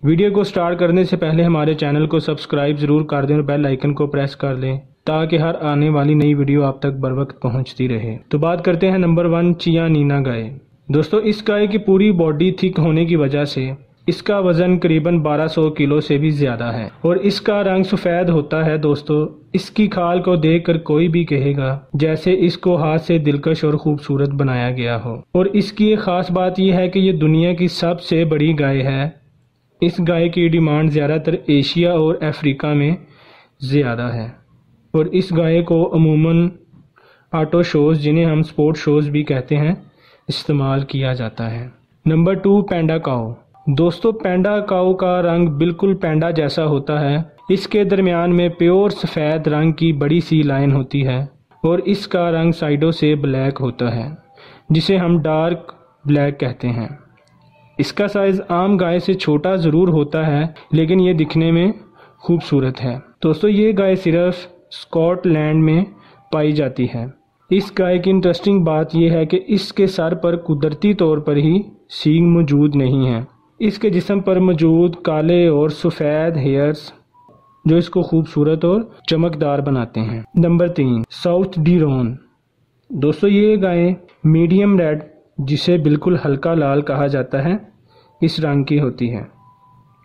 Video को start करने से पहले हमारे चैनल को सब्सक्राइब ज़रूर कर दें और बेल आइकन को प्रेस कर दें ताकि हर आने वाली नई वीडियो आप तक बर वक्त पहुँचती रहे। तो बात करते हैं नंबर 1 चियानीना गाय। दोस्तों इस गाय की पूरी बॉडी थिक होने की वजह से इसका वजन करीबन 1200 किलो से भी ज़्यादा है और इसका रंग सफ़ेद होता है। दोस्तों इसकी खाल को देखकर कोई भी कहेगा जैसे इसको हाथ से दिलकश और खूबसूरत बनाया गया हो। और इसकी एक ख़ास बात यह है कि ये दुनिया की सबसे बड़ी गाय है। इस गाय की डिमांड ज़्यादातर एशिया और अफ्रीका में ज़्यादा है और इस गाय को अमूमन ऑटो शोज़, जिन्हें हम स्पोर्ट शोज़ भी कहते हैं, इस्तेमाल किया जाता है। नंबर 2 पैंडा काऊ। दोस्तों पैंडा काऊ का रंग बिल्कुल पैंडा जैसा होता है। इसके दरमियान में प्योर सफ़ेद रंग की बड़ी सी लाइन होती है और इसका रंग साइडों से ब्लैक होता है जिसे हम डार्क ब्लैक कहते हैं। इसका साइज़ आम गाय से छोटा ज़रूर होता है लेकिन ये दिखने में खूबसूरत है। दोस्तों ये गाय सिर्फ स्कॉटलैंड में पाई जाती है। इस गाय की इंटरेस्टिंग बात यह है कि इसके सर पर कुदरती तौर पर ही सींग मौजूद नहीं है। इसके जिस्म पर मौजूद काले और सफ़ेद हेयर्स जो इसको खूबसूरत और चमकदार बनाते हैं। नंबर 3 साउथ डिरोन। दोस्तों ये गाय मीडियम रेड, जिसे बिल्कुल हल्का लाल कहा जाता है, इस रंग की होती है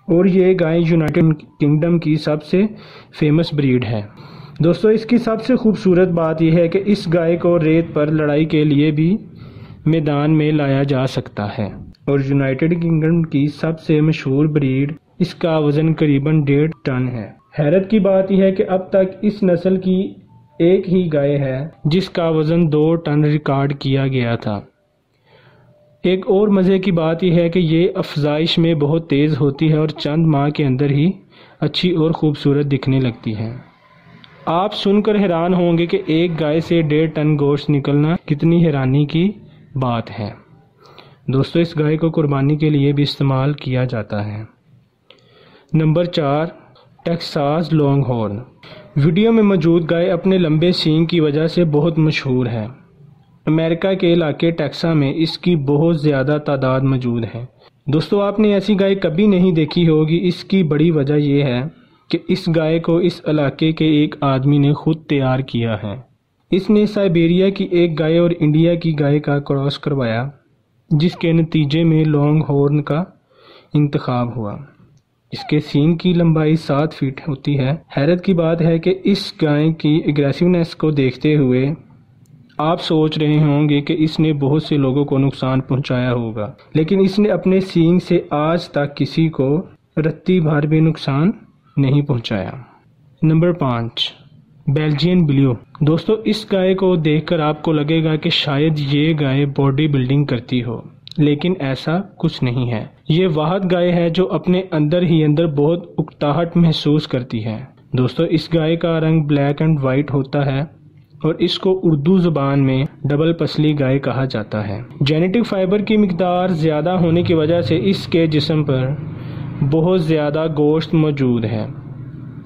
और ये गाय यूनाइटेड किंगडम की सबसे फेमस ब्रीड है। दोस्तों इसकी सबसे खूबसूरत बात यह है कि इस गाय को रेत पर लड़ाई के लिए भी मैदान में लाया जा सकता है और यूनाइटेड किंगडम की सबसे मशहूर ब्रीड। इसका वज़न करीबन 1.5 टन है। हैरत की बात यह है कि अब तक इस नस्ल की एक ही गाय है जिसका वज़न 2 टन रिकॉर्ड किया गया था। एक और मज़े की बात यह है कि ये अफजाइश में बहुत तेज़ होती है और चंद माह के अंदर ही अच्छी और ख़ूबसूरत दिखने लगती है। आप सुनकर हैरान होंगे कि एक गाय से 1.5 टन गोश्त निकलना कितनी हैरानी की बात है। दोस्तों इस गाय को कुर्बानी के लिए भी इस्तेमाल किया जाता है। Number 4 Texas long horn. Video में मौजूद गाय अपने लंबे सींग की वजह से बहुत मशहूर है। अमेरिका के इलाके टेक्सास में इसकी बहुत ज़्यादा तादाद मौजूद है। दोस्तों आपने ऐसी गाय कभी नहीं देखी होगी। इसकी बड़ी वजह यह है कि इस गाय को इस इलाके के एक आदमी ने खुद तैयार किया है। इसने साइबेरिया की एक गाय और इंडिया की गाय का क्रॉस करवाया जिसके नतीजे में लॉन्ग हॉर्न का इंतखाब हुआ। इसके सींग की लंबाई 7 फीट होती है। हैरत की बात है कि इस गाय की एग्रेसिवनेस को देखते हुए आप सोच रहे होंगे कि इसने बहुत से लोगों को नुकसान पहुंचाया होगा, लेकिन इसने अपने सींग से आज तक किसी को रत्ती भर भी नुकसान नहीं पहुंचाया। Number 5 Belgian blue. दोस्तों इस गाय को देखकर आपको लगेगा कि शायद ये गाय बॉडी बिल्डिंग करती हो, लेकिन ऐसा कुछ नहीं है। ये वाहद गाय है जो अपने अंदर ही अंदर बहुत उकताहट महसूस करती है। दोस्तों इस गाय का रंग ब्लैक एंड वाइट होता है और इसको उर्दू ज़ुबान में डबल पसली गाय कहा जाता है। जेनेटिक फाइबर की मिकदार ज़्यादा होने की वजह से इसके जिस्म पर बहुत ज़्यादा गोश्त मौजूद है।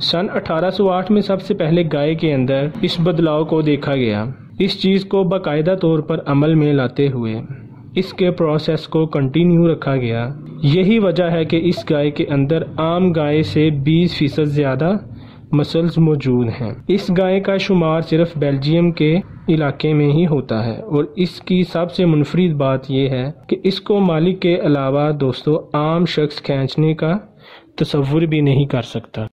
सन 1808 में सबसे पहले गाय के अंदर इस बदलाव को देखा गया। इस चीज़ को बाकायदा तौर पर अमल में लाते हुए इसके प्रोसेस को कंटिन्यू रखा गया। यही वजह है कि इस गाय के अंदर आम गाय से 20% ज़्यादा मसल्स मौजूद हैं। इस गाय का शुमार सिर्फ बेल्जियम के इलाके में ही होता है और इसकी सबसे मुनफरिद बात यह है कि इसको मालिक के अलावा दोस्तों आम शख्स खींचने का तसव्वुर भी नहीं कर सकता।